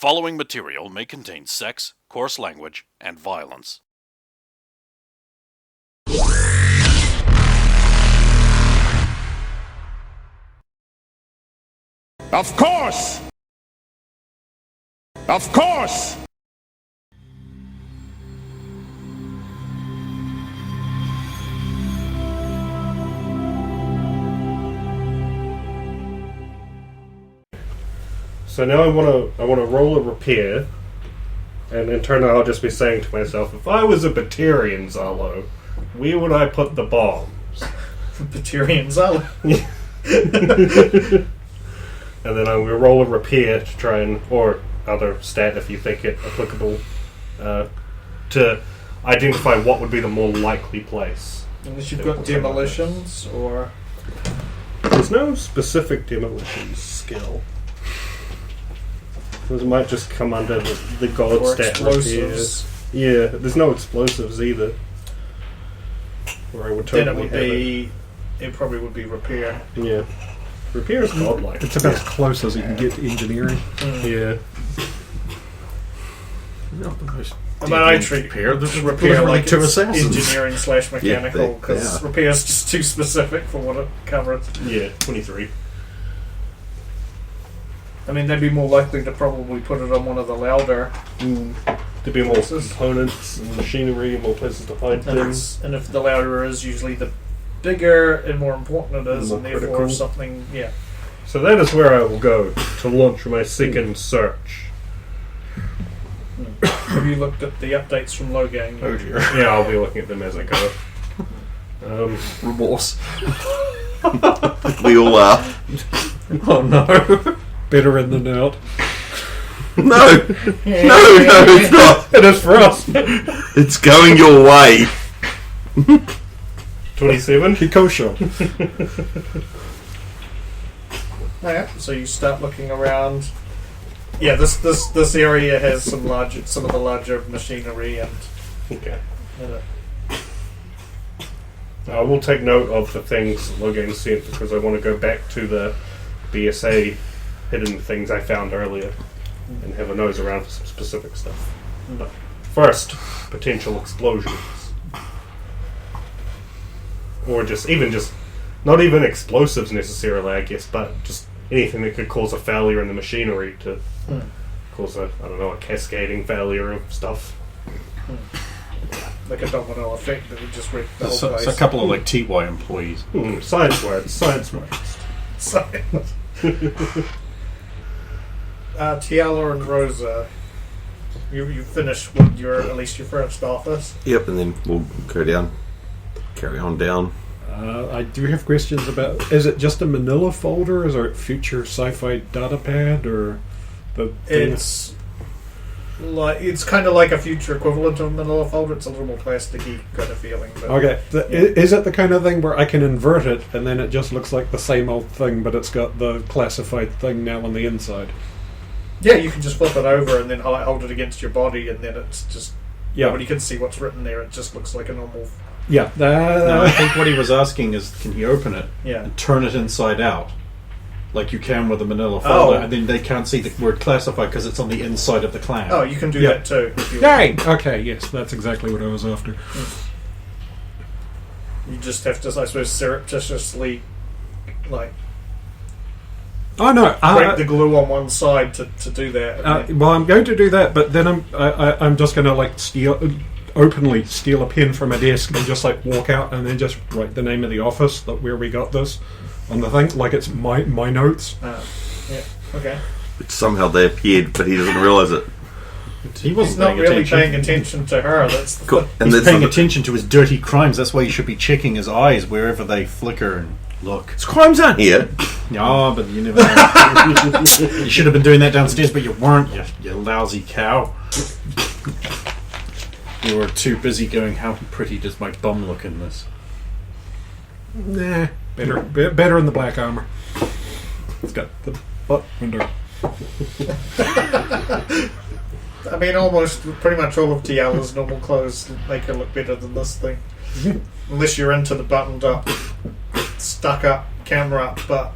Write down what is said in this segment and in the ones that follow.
following material may contain sex, coarse language, and violence. Of course! Of course! So now I want to roll a repair, and in turn I'll just be saying to myself, if I was a Batarian Zalo, where would I put the bombs? Batarian Zalo. And then I'm going to roll a repair to try and, or other stat if you think it applicable, to identify what would be the more likely place. Unless you've got demolitions, or... There's no specific demolition skill. It might just come under the god or stat explosives. repair. Yeah, there's no explosives either. Or I would totally Then it would have be... It probably would be repair. Yeah. Repair is godlike. It's about as close as you can get to engineering. Yeah. Not the most I mean, I treat repair. There's repair like two it's assassins. engineering / mechanical, because Yeah. repair is just too specific for what it covers. Yeah, 23. I mean, they'd be more likely to probably put it on one of the louder There'd be more places. components and machinery and more places to hide things. And if the louder is, usually the bigger and more important it is, More and therefore critical. something, yeah. So that is where I will go to launch my second search. Have you looked at the updates from Logang? Oh dear. Yeah, I'll be looking at them as I go. Remorse. We all are. Oh no. Better in than out. No, it's not. It is for us! It's going your way. 27. Kikosho. Yeah. So you start looking around. Yeah, this area has some of the larger machinery and. Okay. Uh, I will take note of the things Logan sent because I want to go back to the BSA hidden things I found earlier and have a nose around for some specific stuff. But first, potential explosions. Or just, not even explosives necessarily, I guess, but just anything that could cause a failure in the machinery to cause a cascading failure of stuff. like a domino effect that would just wreck the whole So place. a couple of like TY employees. Science words. So, Tiala and Rosa, you finished with at least your first office. Yep, and then we'll carry on down. I do have questions about, is it just a manila folder? Is it future sci-fi data pad? Or the It's kind of like a future equivalent of Manila folder. It's a little more plasticky kind of feeling. But Okay, is it the kind of thing where I can invert it and then it just looks like the same old thing, but it's got the classified thing now on the inside? yeah, you can just flip it over and then hold it against your body, and then it's just Yeah, nobody can see what's written there. It just looks like a normal. yeah. No, I think what he was asking is, can he open it Yeah. and turn it inside out, like you can with a Manila folder, Oh. and then they can't see the word classified because it's on the inside of the cloud. Oh, you can do Yeah. that too. If you Yay! Okay, yes, that's exactly what I was after. You just have to, I suppose, surreptitiously like Oh no! break the glue on one side to do that. and then- Well, I'm going to do that, but then I'm just going to like openly steal a pen from a desk and just like walk out and then just write the name of the office where we got this on the thing, like it's my notes. yeah. Okay. Somehow they appeared, but he doesn't realise it. He He's wasn't not paying really attention. paying attention to her. That's the Cool. And He's that's paying not- attention to his dirty crimes. That's why you should be checking his eyes wherever they flicker and look. It's crimes aren't here. No, but you never know. You should have been doing that downstairs, but you weren't, you lousy cow. You were too busy going, how pretty does my bum look in this? Nah, better in the black armor. It's got the butt window. I mean, almost pretty much all of Tiala's normal clothes make her look better than this thing. Unless you're into the buttoned up, stuck up, camera up butt.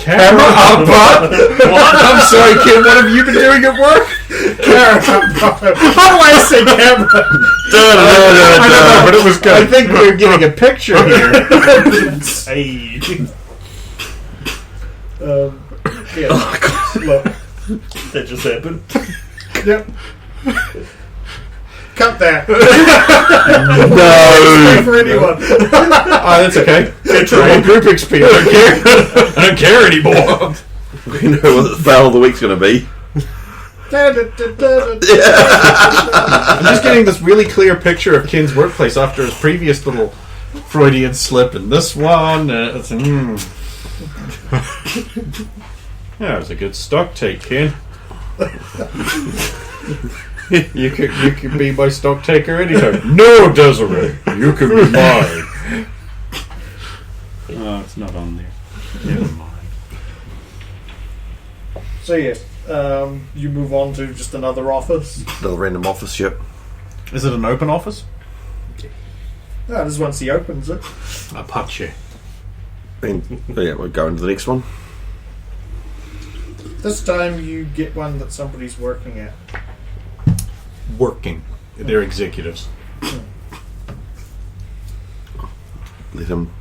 Camera up, what? I'm sorry, Kim. What have you been doing at work? How do I say camera? I don't know, but it was I good. think we're getting a picture here. Hey. Yeah. Look. That just happened. Yep. Cut that. No. For anyone. Oh, that's okay. It's your whole group XP. I don't care. I don't care anymore. We know what the fail of the week's going to be. I'm just getting this really clear picture of Ken's workplace after his previous little Freudian slip and this one. Yeah, it was a good stock take, Ken. You could be my stock taker anytime. No, Desiree, you can be mine. Oh, it's not on there. Never mind. So yes, you move on to just another office. Little random office, yep. Is it an open office? No, this is once he opens it. Apache. And yeah, we'll go into the next one. This time you get one that somebody's working at. Working. They're executives. Let him,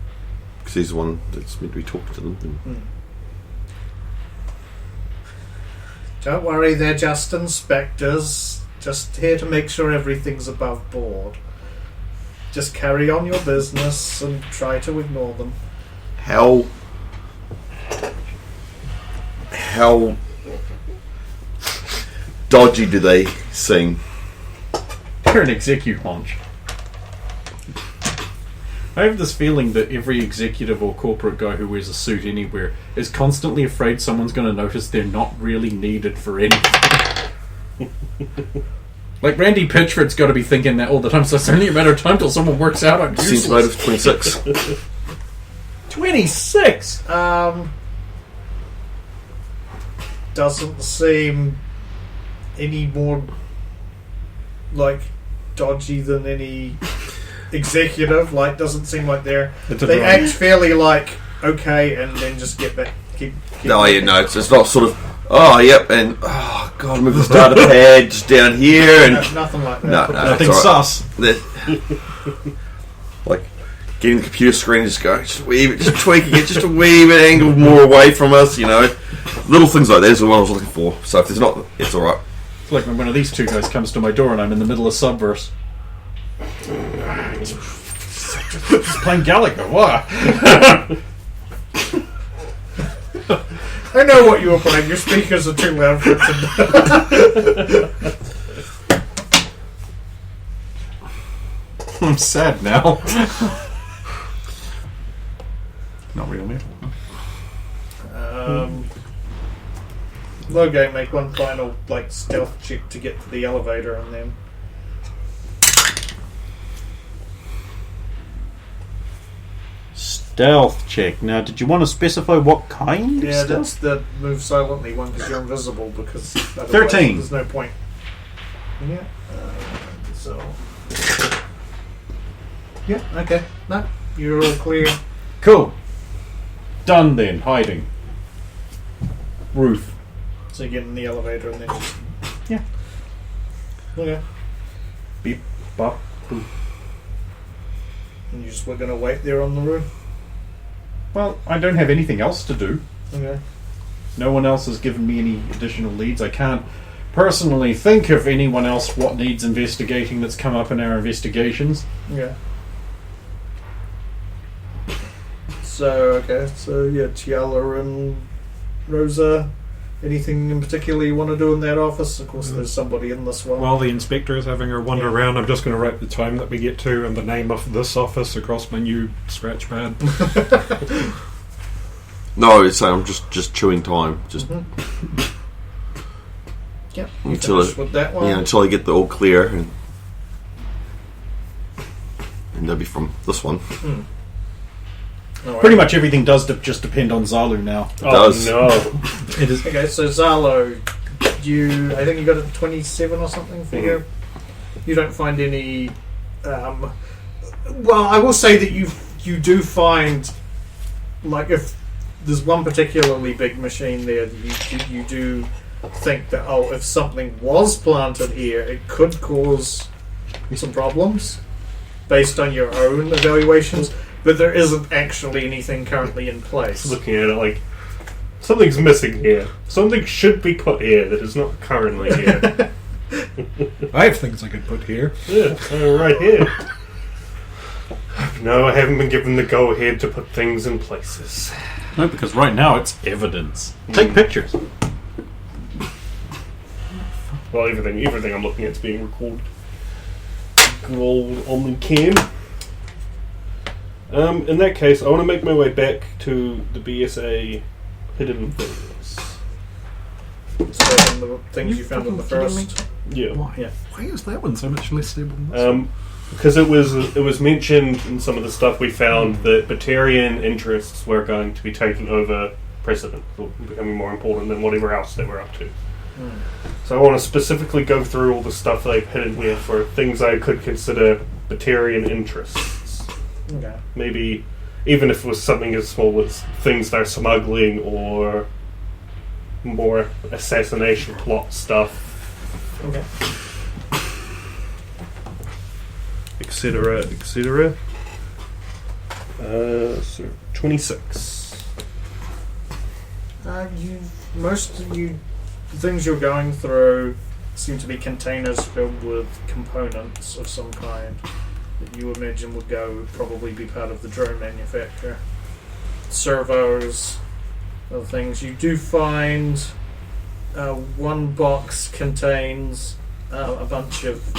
because he's the one that's meant to be talking to them. Don't worry, they're just inspectors. Just here to make sure everything's above board. Just carry on your business and try to ignore them. How dodgy do they seem? They're an executive launch. I have this feeling that every executive or corporate guy who wears a suit anywhere is constantly afraid someone's going to notice they're not really needed for anything. Like Randy Pitchford's got to be thinking that all the time, so it's only a matter of time till someone works out I'm Seems useless. motive 26. 26! Doesn't seem any more like dodgy than any executive. Like, doesn't seem like they act fairly like okay, and then just get back. Keep No, yeah, no, it's not sort of, oh, yep, and, oh, God, move the starter pad just down here, and... nothing like that. No, Nothing it's all right. sus. Like, getting the computer screen and just go, just weave it, just tweaking it, just a wee bit angled more away from us, you know. Little things like that is what I was looking for. So if there's not, it's alright. It's like when one of these two guys comes to my door and I'm in the middle of Subverse. Just playing Gallagher, what? I know what you were playing. Your speakers are too loud for it to... I'm sad now. Not real me. Logo, make one final like stealth check to get to the elevator, and then Stealth check. Now, did you want to specify what kind? yeah, of that's stealth? the move silently one because you're invisible. Because otherwise 13. There's no point. Yeah. So. Yeah. Okay. No, you're all clear. Cool. Done then. Hiding. Roof. So you get in the elevator and then. Yeah. Okay. Beep. Bop. Boop. And you just we're gonna wait there on the roof. Well, I don't have anything else to do. Okay. No one else has given me any additional leads. I can't personally think of anyone else what needs investigating that's come up in our investigations. Yeah. So okay, so yeah, Tiala and Rosa. Anything in particular you want to do in that office? Of course, there's somebody in this one. While the inspector is having her wander around, I'm just going to write the time that we get to and the name of this office across my new scratch pad. No, it's I'm just chewing time. Just Yep. until Finish with that one. yeah, until I get the all clear, and that'll be from this one. Alright. Pretty much everything does just depend on Zalu now. Oh, does. no. It is. Okay, so Zalo, I think you got a 27 or something for here. You don't find any. Well, I will say that you do find, like, if there's one particularly big machine there that you do think that if something was planted here, it could cause some problems based on your own evaluations, but there isn't actually anything currently in place. Looking at it like something's missing here. Something should be put here that is not currently here. I have things I could put here. Yeah, right here. No, I haven't been given the go-ahead to put things in places. No, because right now it's evidence. Take pictures. Well, everything I'm looking at is being recorded. Good old on cam. In that case, I want to make my way back to the BSA hidden things. So the things you found in the first. Yeah. Why is that one so much less stable than this one? Because it was mentioned in some of the stuff we found that Batarian interests were going to be taking over precedent, or becoming more important than whatever else they were up to. So I want to specifically go through all the stuff they've hidden with for things I could consider Batarian interests. Okay. Maybe even if it was something as small as things they're smuggling or more assassination plot stuff. Okay. Etc. Etc. So 26. Most of the things you're going through seem to be containers filled with components of some kind that you imagine would probably be part of the drone manufacturer. Servos, other things. You do find one box contains a bunch of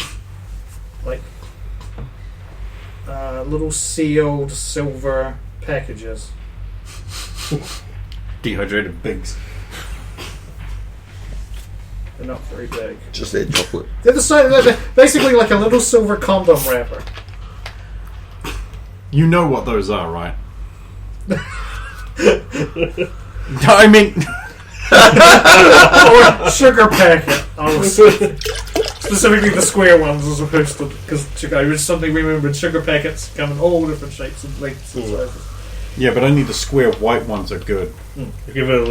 little sealed silver packages. Dehydrated pigs. They're not very big. Just add chocolate. They're the size, they're basically like a little silver condom wrapper. You know what those are, right? I mean, Or sugar packet. Specifically the square ones as opposed to... Because it was something we remembered. Sugar packets come in all different shapes and lengths and sizes. yeah, but only the square white ones are good. Give it a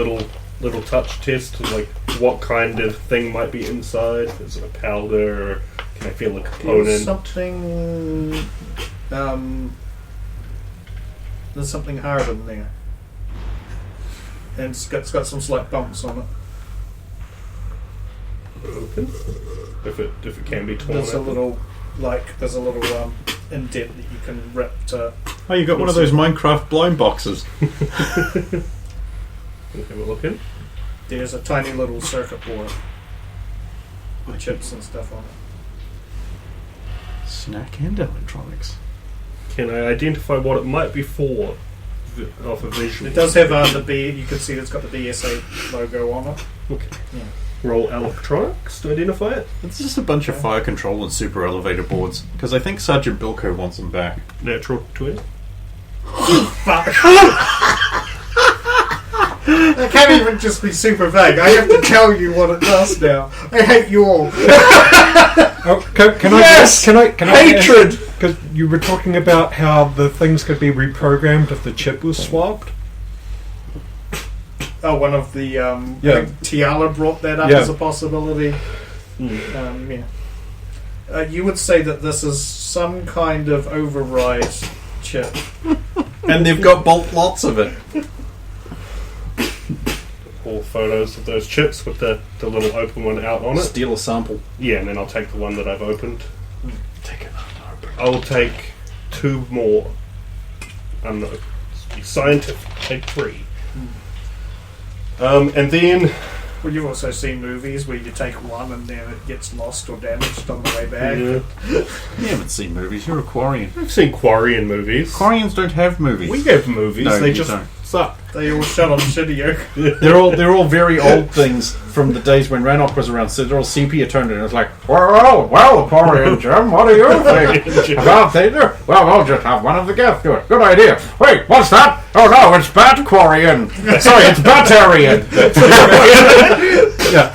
little touch test of like what kind of thing might be inside. Is it a powder or can I feel a component? There's something... there's something hard in there. And it's got some slight bumps on it. Open. If it can be torn. There's a little indent that you can rip to... Oh, you got one of those Minecraft blind boxes. Can we have a look in? There's a tiny little circuit board with chips and stuff on it. Snack and electronics. Can I identify what it might be for off a visual? It does have the B. You can see it's got the BSA logo on it. Okay. Yeah. Roll electronics to identify it. It's just a bunch of fire control and super elevator boards. Because I think Sergeant Bilko wants them back. Natural 20. Fuck. That can't even just be super vague. I have to tell you what it does now. I hate you all. Can I hatred? Because you were talking about how the things could be reprogrammed if the chip was swapped. Oh, one of the I think Tiala brought that up as a possibility. You would say that this is some kind of override chip. And they've got lots of it. All photos of those chips with the little open one out on it. Steal a sample. Yeah, and then I'll take the one that I've opened. Take it unopened. I'll take 2 more. Unknown. Be scientific. Take 3. And then... Well, you've also seen movies where you take one and then it gets lost or damaged on the way back. Yeah. You haven't seen movies. You're a Quarian. I've seen Quarian movies. Quarians don't have movies. We have movies. No, they you just don't. suck. They all shut on Shitio. They're all very old things from the days when Rannoch was around. So they're all sepia toned, and it's like, well, Quarian Jim, what do you think about theatre? Well, I'll just have one of the guests do it. Good idea. Wait, what's that? Oh no, it's Bat Quarian. Sorry, it's Batarian. Yeah.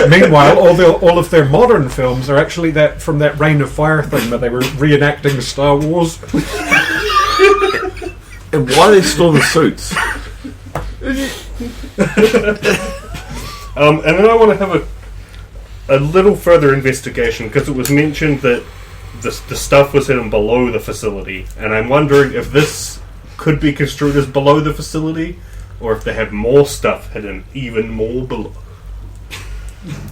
Meanwhile, all of their modern films are actually that from that Reign of Fire thing that they were reenacting Star Wars. And why are they still in the suits? And then I want to have a little further investigation, because it was mentioned that the stuff was hidden below the facility, and I'm wondering if this could be construed as below the facility, or if they have more stuff hidden even more below.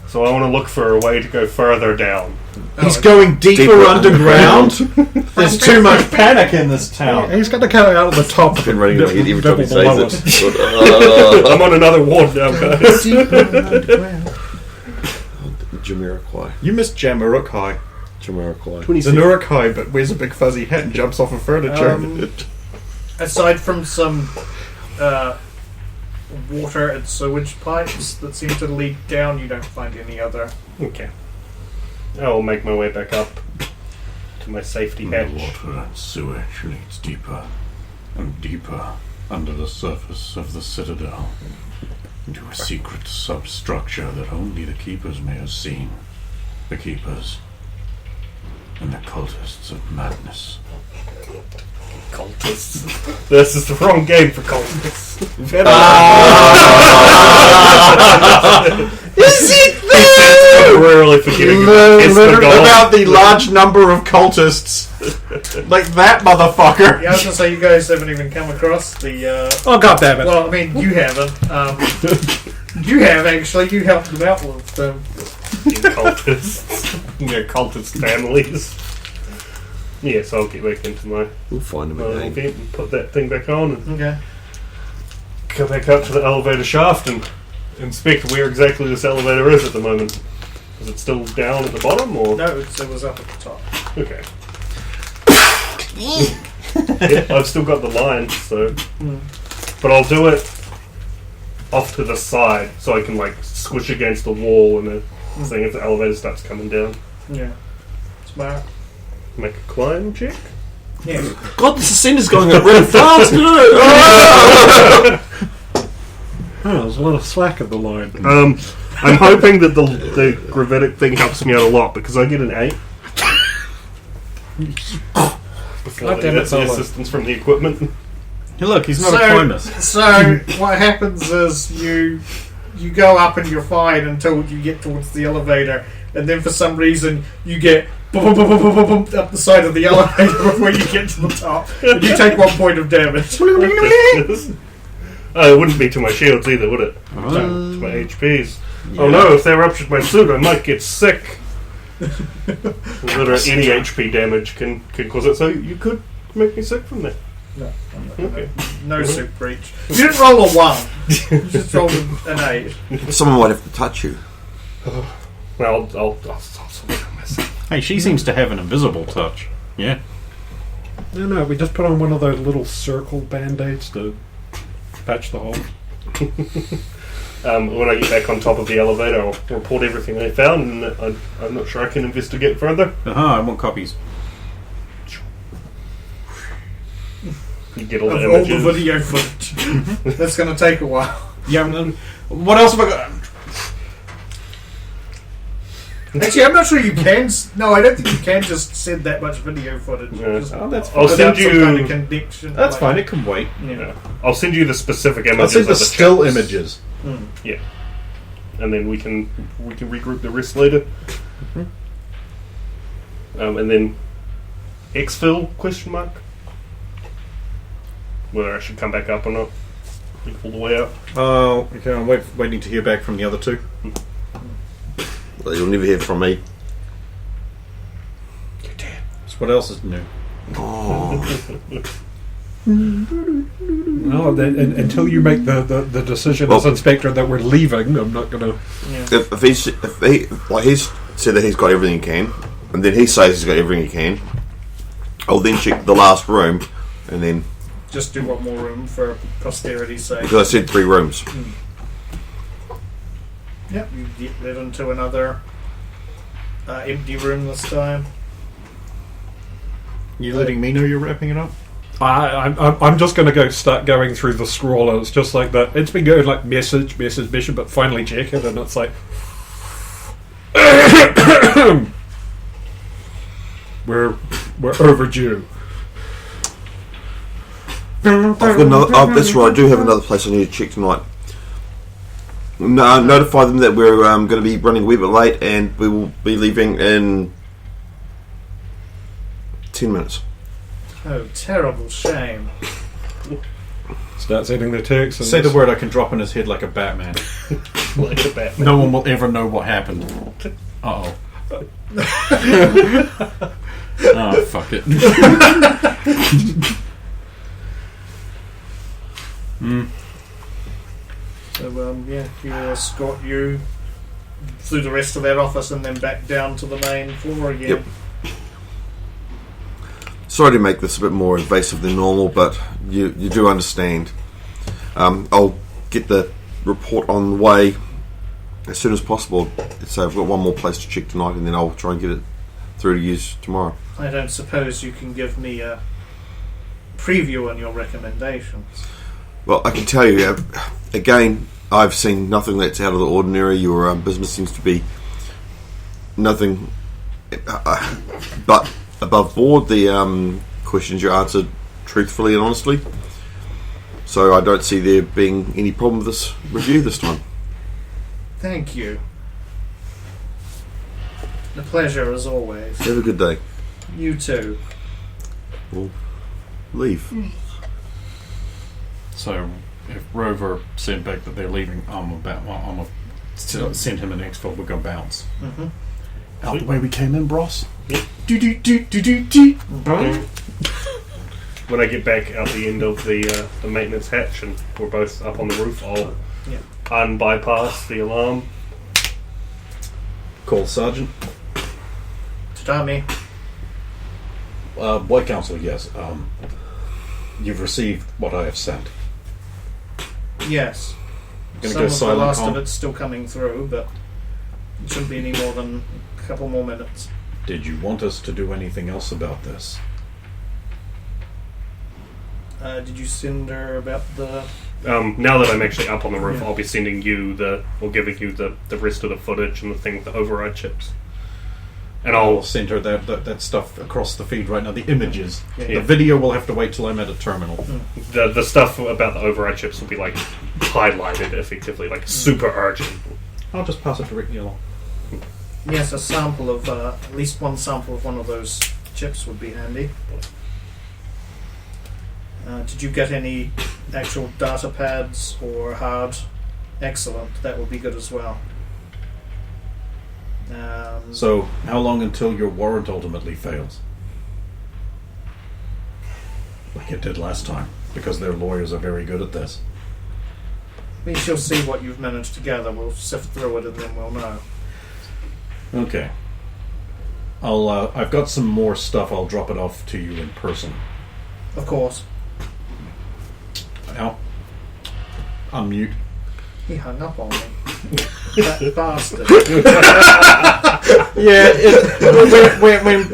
So I want to look for a way to go further down. He's going deeper underground. There's too much panic in this town. He's got to come out of the top. I've been running in my head every time he below says us. it. I'm on another ward now, guys. Jamiroquai. You missed Jamiroquai. Jamiroquai. He's an Urukai, but wears a big fuzzy hat and jumps off of furniture. Aside from some water and sewage pipes that seem to lead down, you don't find any other. Okay. I'll make my way back up to my safety The hatch. water and sewage leads deeper and deeper under the surface of the citadel into a secret substructure that only the keepers may have seen. The keepers and the cultists of madness. Cultists. This is the wrong game for cultists. Is it Temporarily forgetting about the large number of cultists? Like that motherfucker. Yeah, I was going to say, you guys haven't even come across the... Oh, God damn it. well, I mean, you haven't. You have, actually. You helped them out with them. cultists. Their cultist families. Yes, I'll get back into my We'll find him little again. event and put that thing back on and Okay. go back up to the elevator shaft and inspect where exactly this elevator is at the moment. Is it still down at the bottom, or...? No, it was up at the top. Okay. Yep, I've still got the line, so... But I'll do it off to the side, so I can, like, squish against the wall and the thing if the elevator starts coming down. Yeah. Smart. Make a climb check. Yeah. God, this ascent is going up really fast, isn't it? Oh, there's a lot of slack in the line. I'm hoping that the gravitic thing helps me out a lot, because I get an 8. Before God damn it, that's the Solo. assistance from the equipment. Hey, look, he's not a primus. So what happens is you go up and you're fine until you get towards the elevator, and then for some reason you get boom, boom, boom, boom, boom, boom, up the side of the elevator before you get to the top, and you take 1 point of damage. Oh, it wouldn't be to my shields either, would it? No, to my HPs. Oh no, if they ruptured my suit, I might get sick. Literally any HP damage can cause it, so you could make me sick from that. No, Okay. no suit breach. You didn't roll a 1. You just rolled an 8. Someone might have to touch you. Well, I'll sort it out myself. Hey, she seems to have an invisible touch. Yeah. No, we just put on one of those little circle band-aids to patch the hole. When I get back on top of the elevator, I'll report everything I found, and I'm not sure I can investigate further. I want copies. You get all the Of all the images. video footage. That's going to take a while. Yeah. What else have I got? Actually, I'm not sure you can. No, I don't think you can just send that much video footage. Yeah. Just That's I'll without send some you. kind of connection. That's like- fine. It can wait. Yeah. I'll send you the specific images. I'll see the of the still chaps. images. Yeah, and then we can regroup the rest later. And then exfil ? Whether I should come back up or not. All the way up. Oh, okay. I'm waiting to hear back from the other two. Well, you'll never hear from me. So what else is new? Oh. Well, until you make the decision as inspector that we're leaving, I'm not going to... If he's said that he's got everything he can, and then he says he's got everything he can, I'll then check the last room, and then Just do one more room for posterity's sake. because I said 3 rooms. Yep, you get led into another empty room this time. You letting me know you're wrapping it up? I'm just going to start going through the scroll, and it's just like that. It's been going like message, but finally check it, and it's like we're overdue. I've got another. Oh, that's right. I do have another place I need to check tonight. No, notify them that we're going to be running a wee bit late, and we will be leaving in 10 minutes. Oh, terrible shame. Starts eating the Turks. And Say the word, I can drop in his head like a Batman. Like a Batman. No one will ever know what happened. Uh-oh. Oh, fuck it. So, you escort you through the rest of that office and then back down to the main floor again. Yep. Sorry to make this a bit more invasive than normal, but you do understand. I'll get the report on the way as soon as possible. So I've got one more place to check tonight, and then I'll try and get it through to you tomorrow. I don't suppose you can give me a preview on your recommendations. Well, I can tell you, again, I've seen nothing that's out of the ordinary. Your business seems to be nothing but above board. The questions you answered truthfully and honestly. So I don't see there being any problem with this review this time. Thank you. A pleasure as always. Have a good day. You too. We'll leave. So, if Rover sent back that they're leaving, I'm gonna send him an exfil. We're gonna bounce. Mm-hmm. Out the way we came in, bros. Yep. Do. When I get back out the end of the maintenance hatch and we're both up on the roof, I'll unbypass the alarm. Call Sergeant. Tadami. White Council, yes. You've received what I have sent. Yes. Gonna Some go of the silent last calm. of it's still coming through, but it shouldn't be any more than a couple more minutes. Did you want us to do anything else about this? Did you send her about the... Now that I'm actually up on the roof, Yeah. I'll be sending you giving you the rest of the footage and the thing with the override chips. And I'll send her that stuff across the feed right now. The images. Yeah. The video will have to wait till I'm at a terminal. the stuff about the override chips will be like highlighted effectively, like super urgent. I'll just pass it directly along. Yes, a sample of... at least one sample of one of those chips would be handy. Did you get any actual data pads or hard? Excellent, that would be good as well. So, how long until your warrant ultimately fails? Like it did last time, because their lawyers are very good at this. We shall see what you've managed to gather. We'll sift through it and then we'll know. Okay. I've got some more stuff. I'll drop it off to you in person. Of course. Now, unmute. He hung up on me. That bastard. Yeah,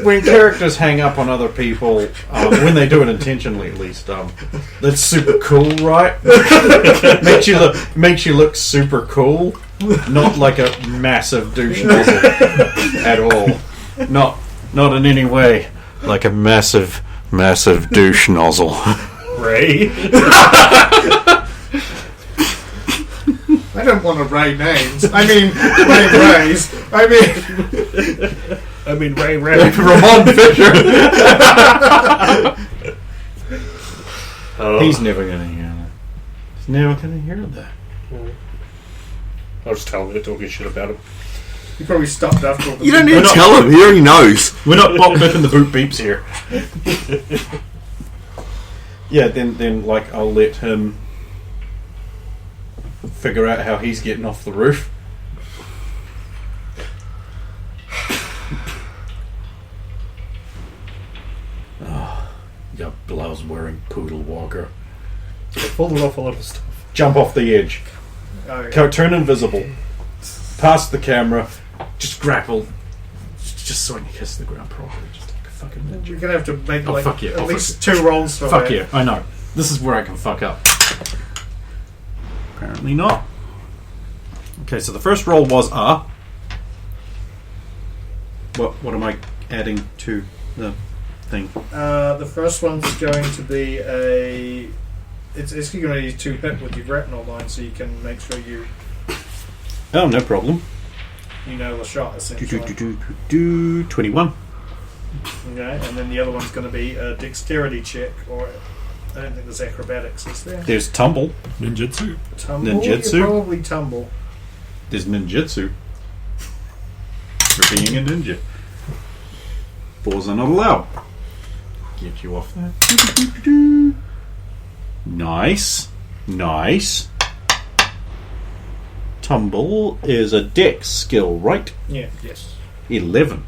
when characters hang up on other people, when they do it intentionally, at least, that's super cool, right? makes you look super cool, not like a massive douche nozzle at all. Not in any way like a massive douche nozzle. Ray. I don't want to Ray names. I mean, Ray Rays. I mean Ray. Ramon Fisher. He's never gonna hear that. He's never gonna hear that. I'll just tell him to talk shit about him. You probably stopped after all the... You don't need to tell him. He already knows. We're not bop bipping the boot beeps here. Yeah, then like I'll let him figure out how he's getting off the roof. Oh, you blouse wearing poodle walker. Pulled off a lot of stuff. Jump off the edge. Turn invisible. Past the camera. Just grapple. Just so I can kiss the ground properly. Just like a fucking ninja. You're going to have to make fuck yeah. at least 2 rolls for Fuck that. yeah, I know. This is where I can fuck up. Apparently not. Okay, so the first roll was What am I adding to the thing? The first one's going to be a. It's actually going to be 2 hit with your grapnel line, so you can make sure you No problem. nail the shot essentially. 21. Okay, and then the other one's going to be a dexterity check, or I don't think there's acrobatics, is there? There's tumble. Ninjutsu. Tumble? Ninjutsu? You probably tumble. There's ninjutsu. For being a ninja. Falls are not allowed. Get you off that. Nice. Tumble is a dex skill, right? Yeah. Yes. 11.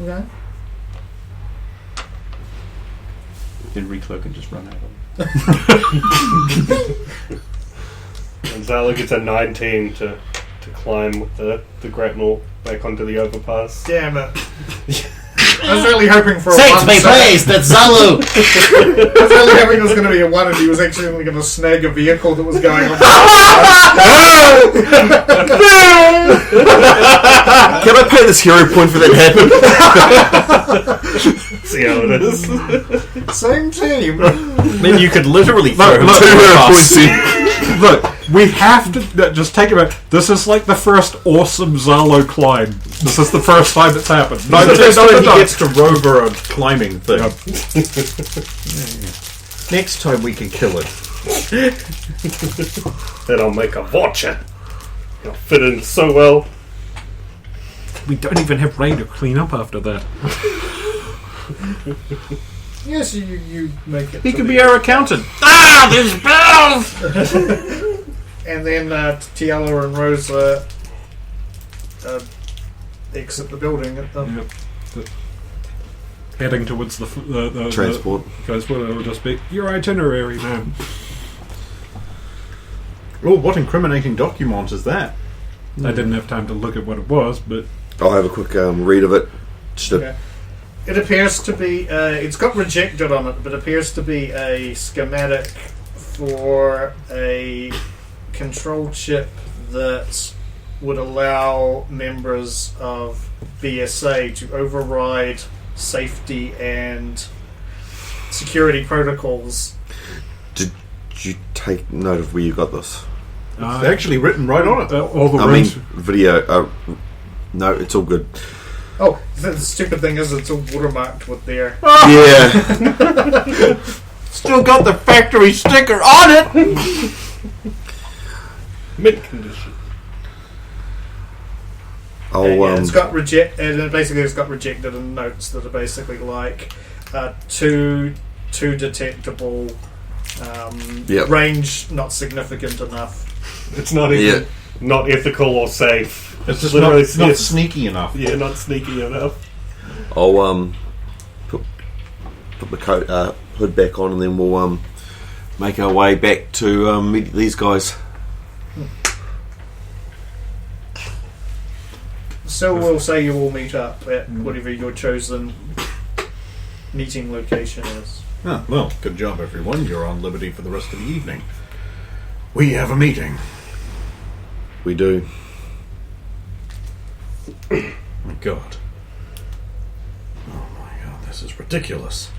Okay. Then recloak and just run out of And Zala gets a 19 to climb with the grapnel back onto the overpass. Damn it. I was really hoping for a Saints one. be praised, that's Zalu! I was really hoping it was going to be a 1 and he was actually only going to snag a vehicle that was going on. Can I pay this hero point for that happen? See how it is. Same team. Then you could literally throw him Two to the hero bus. points in. Look, we have to just take a minute. This is like the first awesome Zalo climb. This is the first time it's happened. No, the first time he gets to row over a climbing thing. Yep. Next time we can kill it. Then I'll make a vulture. It'll fit in so well. We don't even have rain to clean up after that. Yes, you make it. He to could the- be our accountant. Ah, there's bells! And then Tiala and Rose exit the building. Yep. Heading towards the Transport. Transport. It will just be your itinerary, man. Oh, what incriminating document is that? I didn't have time to look at what it was, but I'll have a quick read of it. Just a, Okay. It appears to be. It's got rejected on it, but appears to be a schematic for a control chip that would allow members of BSA to override safety and security protocols. Did you take note of where you got this? It's actually written right on it. all the I mean, rooms. video. No, it's all good. Oh, the stupid thing is it's all watermarked with their. Yeah. Still got the factory sticker on it! Mint condition. I'll It's got basically it's got rejected in notes that are basically like too detectable, Yep. range not significant enough. It's not even not ethical or safe. It's just Literally, not yes. sneaky enough. Yeah, not sneaky enough. I'll put the hood back on, and then we'll make our way back to meet these guys. So we'll say you all meet up at whatever your chosen meeting location is. Ah, well, good job, everyone. You're on liberty for the rest of the evening. We have a meeting. We do. My God. Oh my God, this is ridiculous.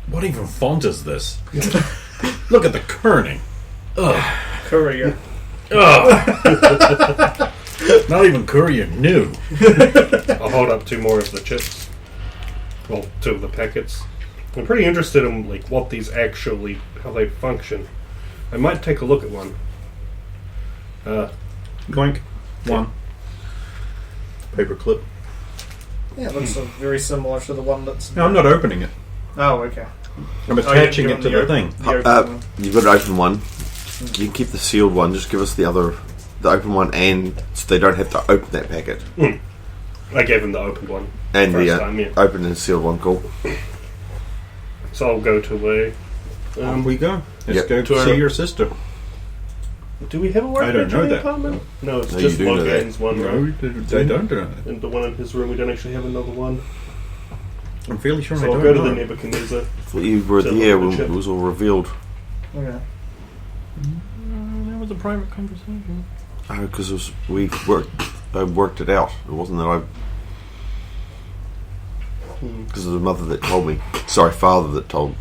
What even font is this? Look at the kerning. Ugh. Courier. Not even Courier new. I'll hold up 2 more of the chips. Well, 2 of the packets. I'm pretty interested in like what these actually, how they function. I might take a look at one. Goink. 1. Paperclip. Yeah, it looks very similar to the one that's. No, I'm not opening it. Oh, okay. I'm attaching it to the thing. The open one. You've got an open one. You can keep the sealed one. Just give us the open one, and so they don't have to open that packet. I gave him the opened one. And First the time, yeah. open and sealed one. Cool. So I'll go to a. On we go. Let's Yep. go To to our- see your sister. Do we have a workbench I don't know in the that. apartment? No, it's No, just you do know that. Logan's one. No, Right? they don't do it. And the one in his room, we don't actually have another one. I'm fairly sure So I I'll don't go to know. the Nebuchadnezzar. Thought you were So there the when chip. it was all revealed. Okay. That was a private conversation. Oh, because we worked I worked it out. It wasn't that I. Because it was the mother that told me. Sorry, father that told me.